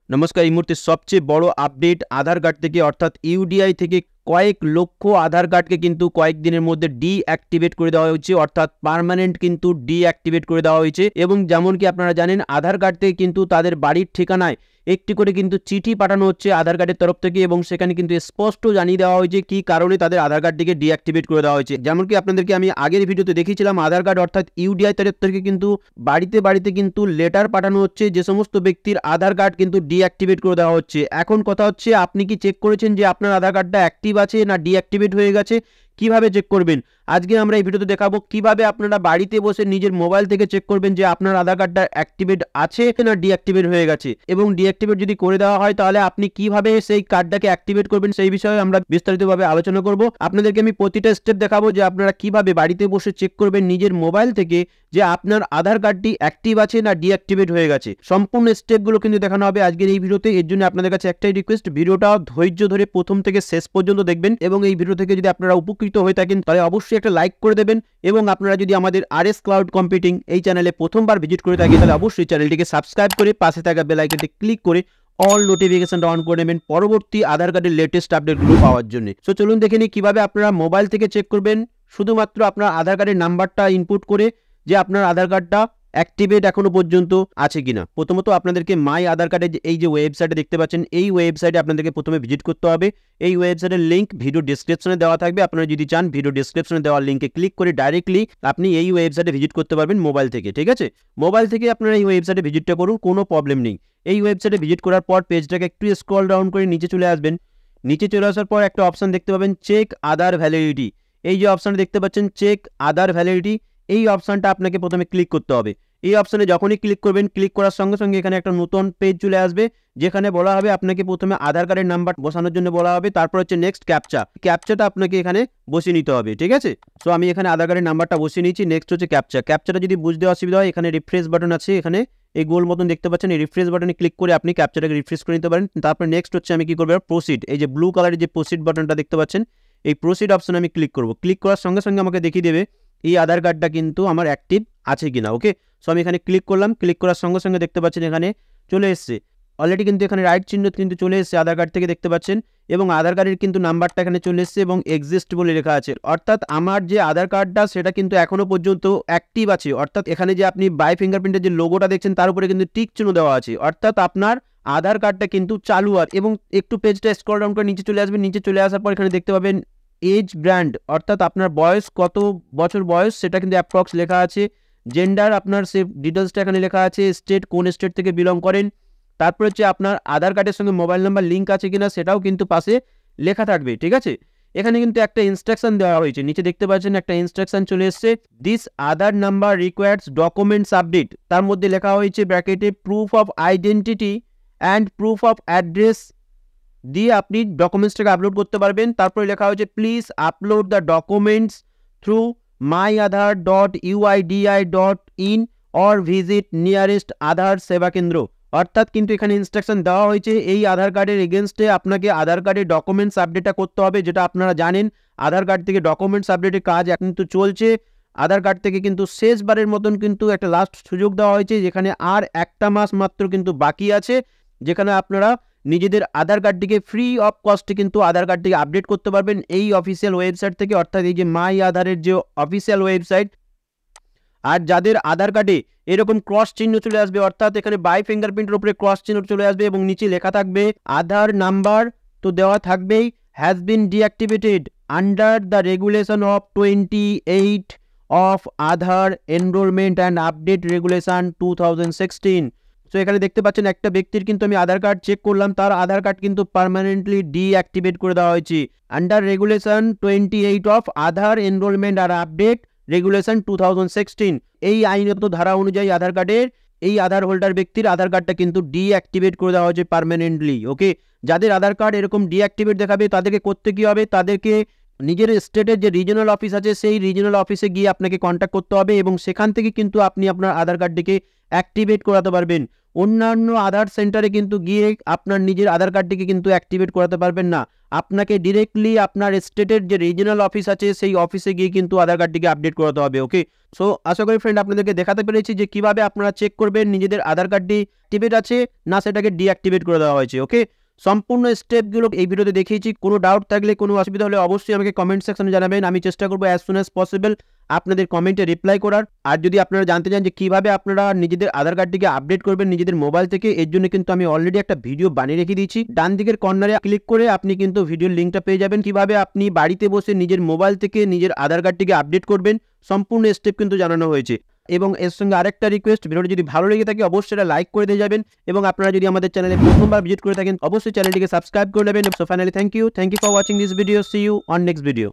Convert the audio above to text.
নমস্কার, এই মুহূর্তে সবচেয়ে বড় আপডেট আধার কার্ড থেকে, অর্থাৎ ইউডিআই থেকে কয়েক লক্ষ আধার কার্ডকে কিন্তু কয়েকদিনের মধ্যে ডিঅ্যাক্টিভেট করে দেওয়া হয়েছে, অর্থাৎ পার্মানেন্ট কিন্তু ডিঅ্যাক্টিভেট করে দেওয়া হয়েছে। এবং যেমন কি আপনারা জানেন, আধার কার্ড থেকে কিন্তু তাদের বাড়ির ঠিকানায় একটি করে কিন্তু চিঠি পাঠানো হচ্ছে আধার কার্ডের তরফ থেকে, এবং সেখানে কিন্তু স্পষ্ট জানিয়ে দেওয়া হয়েছে কি কারণে তাদের আধার কার্ডটিকে ডিঅ্যাক্টিভেট করে দেওয়া হয়েছে। যেমন কি আপনাদেরকে আমি আগের ভিডিওতে দেখিয়েছিলাম, আধার কার্ড অর্থাৎ ইউডিআই তরফ থেকে কিন্তু বাড়িতে বাড়িতে কিন্তু লেটার পাঠানো হচ্ছে যে সমস্ত ব্যক্তির আধার কার্ড কিন্তু ডিঅ্যাক্টিভেট করে দেওয়া হচ্ছে। এখন কথা হচ্ছে, আপনি কি চেক করেছেন যে আপনার আধার কার্ডটা অ্যাক্টিভ আছে না ডিঅ্যাক্টিভেট হয়ে গেছে? কিভাবে চেক করবেন আজকে আমরা এই ভিডিওতে দেখাবো। কিভাবে আপনারা বাড়িতে বসে নিজের মোবাইল থেকে চেক করবেন যে আপনার আধার কার্ডটা অ্যাক্টিভেট আছে না ডিঅ্যাক্টিভেট হয়ে গেছে, এবং ডিঅ্যাক্টিভেট যদি করে দেওয়া হয় তাহলে আপনি কিভাবে সেই কার্ডটাকে অ্যাক্টিভেট করবেন সেই বিষয়ে আমরা বিস্তারিতভাবে আলোচনা করব। আপনাদেরকে আমি প্রতিটা স্টেপ দেখাবো যে আপনারা কিভাবে বাড়িতে বসে চেক করবেন নিজের মোবাইল থেকে যে আপনার আধার কার্ডটি অ্যাক্টিভ আছে না ডিঅ্যাক্টিভেট হয়ে গেছে। সম্পূর্ণ স্টেপগুলো কিন্তু দেখানো হবে আজকের এই ভিডিওতে। এর জন্য আপনাদের কাছে একটাই রিকোয়েস্ট, ভিডিওটা ধৈর্য ধরে প্রথম থেকে শেষ পর্যন্ত দেখবেন, এবং এই ভিডিও থেকে যদি আপনারা উপকৃত হয়ে থাকেন তাহলে অবশ্যই একটা লাইক করে দেবেন। এবং আপনারা যদি আমাদের RS ক্লাউড কম্পিউটিং এই চ্যানেলে প্রথমবার ভিজিট করে থাকেন তাহলে অবশ্যই চ্যানেলটিকে সাবস্ক্রাইব করে পাশে থাকা বেল আইকনটি ক্লিক করে অল নোটিফিকেশনটা অন করে নেবেন পরবর্তী আধার কার্ডের লেটেস্ট আপডেটগুলো পাওয়ার জন্য। সো চলুন দেখে নিই কিভাবে আপনারা মোবাইল থেকে চেক করবেন শুধুমাত্র আপনার আধার কার্ডের নাম্বারটা ইনপুট করে যে আপনার আধার কার্ডটা অ্যাক্টিভেট এখনো পর্যন্ত আছে কিনা। প্রথমত আপনাদেরকে মাই আধার কার্ডের এই যে ওয়েবসাইটে দেখতে পাচ্ছেন, এই ওয়েবসাইটে আপনাদেরকে প্রথমে ভিজিট করতে হবে। এই ওয়েবসাইটের লিঙ্ক ভিডিও ডিসক্রিপশনে দেওয়া থাকবে। আপনারা যদি চান ভিডিও ডিসক্রিপশনে দেওয়া লিঙ্কে ক্লিক করে ডাইরেক্টলি আপনি এই ওয়েবসাইটে ভিজিট করতে পারবেন মোবাইল থেকে। ঠিক আছে, মোবাইল থেকে আপনারা এই ওয়েবসাইটে ভিজিটটা করুন, কোনো প্রবলেম নেই। এই ওয়েবসাইটে ভিজিট করার পর পেজটাকে একটু স্ক্রল ডাউন করে নিচে চলে আসবেন। নিচে চলে আসার পর একটা অপশন দেখতে পাবেন চেক আধার ভ্যালিডিটি। এই যে অপশনটা দেখতে পাচ্ছেন চেক আধার ভ্যালিডিটি, এই অপশনটা আপনাকে প্রথমে ক্লিক করতে হবে। এই অপশনে যখনই ক্লিক করবেন, ক্লিক করার সঙ্গে সঙ্গে এখানে একটা নতুন পেজ চলে আসবে, যেখানে বলা হবে আপনাকে প্রথমে আধার কার্ডের নাম্বার বসানোর জন্য বলা হবে, তারপর হচ্ছে নেক্সট ক্যাপচাটা আপনাকে এখানে বসিয়ে নিতে হবে। ঠিক আছে, সো আমি এখানে আধার কার্ডের নাম্বারটা বসিয়ে নিয়েছি। নেক্সট হচ্ছে ক্যাপচাটা যদি বুঝতে অসুবিধা হয় এখানে রিফ্রেশ বাটন আছে, এখানে এই গোল মতন দেখতে পাচ্ছেন, এই রিফ্রেশ বাটনে ক্লিক করে আপনি ক্যাপচাটাকে রিফ্রেশ করে নিতে পারেন। তারপর নেক্সট হচ্ছে আমি কি করবো, প্রসিড, এই যে ব্লু কালারের যে প্রসিড বাটনটা দেখতে পাচ্ছেন, এই প্রসিড অপশনে আমি ক্লিক করব। ক্লিক করার সঙ্গে সঙ্গে আমাকে দেখিয়ে দেবে এই আধার কার্ডটা কিন্তু আমার অ্যাক্টিভ আছে কিনা। ওকে, সো আমি এখানে ক্লিক করলাম। ক্লিক করার সঙ্গে সঙ্গে দেখতে পাচ্ছেন এখানে চলে এসছে অলরেডি, কিন্তু এখানে রাইট চিহ্ন কিন্তু চলে এসছে আধার কার্ড থেকে দেখতে পাচ্ছেন, এবং আধার কার্ডের কিন্তু নাম্বারটা এখানে চলে এসছে এবং এক্সিস্ট বলে লেখা আছে। অর্থাৎ আমার যে আধার কার্ডটা সেটা কিন্তু এখনো পর্যন্ত অ্যাক্টিভ আছে। অর্থাৎ এখানে যে আপনি বাই ফিঙ্গারপ্রিন্টের যে লোগোটা দেখছেন তার উপরে কিন্তু টিক চিহ্ন দেওয়া আছে, অর্থাৎ আপনার আধার কার্ডটা কিন্তু চালু আছে। এবং একটু পেজটা স্ক্রল ডাউন করে নিচে চলে আসবেন। নিচে চলে আসার পর এখানে দেখতে পাবেন এজ ব্র্যান্ড, অর্থাৎ আপনার বয়স কত বছর বয়স সেটা কিন্তু অ্যাপ্রক্স লেখা আছে। জেন্ডার আপনার সে ডিটেলসটা এখানে লেখা আছে, স্টেট কোন স্টেট থেকে বিলং করেন, তারপর হচ্ছে আপনার আধার কার্ডের সঙ্গে মোবাইল নাম্বার লিঙ্ক আছে কিনা সেটাও কিন্তু পাশে লেখা থাকবে। ঠিক আছে, এখানে কিন্তু একটা ইনস্ট্রাকশন দেওয়া হয়েছে, নিচে দেখতে পাচ্ছেন একটা ইনস্ট্রাকশন চলে এসছে, this Aadhaar number requires documents update. তার মধ্যে লেখা হয়েছে ব্র্যাকেটে proof of identity and proof of address দিয়ে আপনি ডকুমেন্টসটাকে আপলোড করতে পারবেন। তারপরে লেখা হয়েছে please upload the documents through myaadhar.uidi.in or visit nearest Aadhaar Seva Kendra. অর্থাৎ কিন্তু এখানে ইনস্ট্রাকশন দেওয়া হয়েছে এই আধার কার্ডের এগেনস্টে আপনাকে আধার কার্ডের ডকুমেন্টস আপডেটটা করতে হবে, যেটা আপনারা জানেন আধার কার্ড থেকে ডকুমেন্টস আপডেটের কাজ কিন্তু চলছে। আধার কার্ড থেকে কিন্তু শেষবারের মতন কিন্তু একটা লাস্ট সুযোগ দেওয়া হয়েছে, যেখানে আর একটা মাস মাত্র কিন্তু বাকি আছে, যেখানে আপনারা নিজেদের আধার কার্ডটিকে ফ্রি অফ কস্টে কিন্তু আধার কার্ডটিকে আপডেট করতে পারবেন এই অফিসিয়াল ওয়েবসাইট থেকে, অর্থাৎ এই যে মাই আধারের যে অফিসিয়াল ওয়েবসাইট। আর যাদের আধার কার্ডে এরকম ক্রস চিহ্ন চলে আসবে, অর্থাৎ এখানে বাই ফিঙ্গারপ্রিন্টের উপরে ক্রস চিহ্ন চলে আসবে এবং নিচে লেখা থাকবে আধার নাম্বার তো দেওয়া থাকবেই, has been deactivated under the regulation of 28 of Aadhaar enrolment and update regulation 2016। So এখানে দেখতে পাচ্ছেন একটা ব্যক্তির কিন্তু আমি আধার কার্ড চেক করলাম, তার আধার কার্ড কিন্তু পার্মানেন্টলি ডিঅ্যাক্টিভেট করে দেওয়া হয়েছে under regulation 28 of Aadhaar enrolment আর আপডেট রেগুলেশন 2016। এই আইনত ধারা অনুযায়ী আধার কার্ডের এই আধার হোল্ডার ব্যক্তির আধার কার্ডটা কিন্তু ডিঅ্যাক্টিভেট করে দেওয়া হয়েছে পার্মানেন্টলি। ওকে, যাদের আধার কার্ড এরকম ডিঅ্যাক্টিভেট দেখাবে তাদেরকে করতে কি হবে, তাদেরকে নিজের স্টেটের যে রিজনাল অফিস আছে সেই রিজনাল অফিসে গিয়ে আপনাকে কন্ট্যাক্ট করতে হবে এবং সেখান থেকে কিন্তু আপনি আপনার আধার কার্ডটিকে অ্যাক্টিভেট করাতে পারবেন। অন্যান্য আধার সেন্টারে কিন্তু গিয়ে আপনার নিজের আধার কার্ডটিকে কিন্তু অ্যাক্টিভেট করাতে পারবেন না। আপনাকে ডিরেক্টলি আপনার স্টেটের যে রিজিনাল অফিস আছে সেই অফিসে গিয়ে কিন্তু আধার কার্ডটিকে আপডেট করাতে হবে। ওকে, সো আশা করি ফ্রেন্ড আপনাদেরকে দেখাতে পেরেছি যে কিভাবে আপনারা চেক করবেন নিজেদের আধার কার্ডটি অ্যাক্টিভেট আছে না সেটাকে ডিঅ্যাক্টিভেট করে দেওয়া হয়েছে। ওকে, সম্পূর্ণ স্টেপগুলো এই ভিডিওতে দেখিয়েছি। কোনো ডাউট থাকলে, কোনো অসুবিধা হলে অবশ্যই আমাকে কমেন্ট সেকশনে জানাবেন। আমি চেষ্টা করবো অ্যাজ সুন অ্যাজ পসিবল আপনাদের কমেন্টে রিপ্লাই করার। আর যদি আপনারা জানতে চান যে কিভাবে আপনারা নিজেদের আধার কার্ডটিকে আপডেট করবেন নিজেদের মোবাইল থেকে, এর জন্য কিন্তু আমি অলরেডি একটা ভিডিও বানিয়ে রেখে দিয়েছি। ডান দিকের কর্নারে ক্লিক করে আপনি কিন্তু ভিডিওর লিঙ্কটা পেয়ে যাবেন কিভাবে আপনি বাড়িতে বসে নিজের মোবাইল থেকে নিজের আধার কার্ডটিকে আপডেট করবেন। সম্পূর্ণ স্টেপ কিন্তু জানানো হয়েছে। এবং এর সঙ্গে আরেকটা রিকোয়েস্ট, ভিডিওটি যদি ভালো লেগে থাকে অবশ্যই এটা লাইক করে দিয়ে যাবেন। এবং আপনারা যদি আমাদের চ্যানেলে প্রথমবার ভিজিট করে থাকেন অবশ্যই চ্যানেলটিকে সাবস্ক্রাইব করে নেবেন। So finally thank you for watching this video. See you on next video.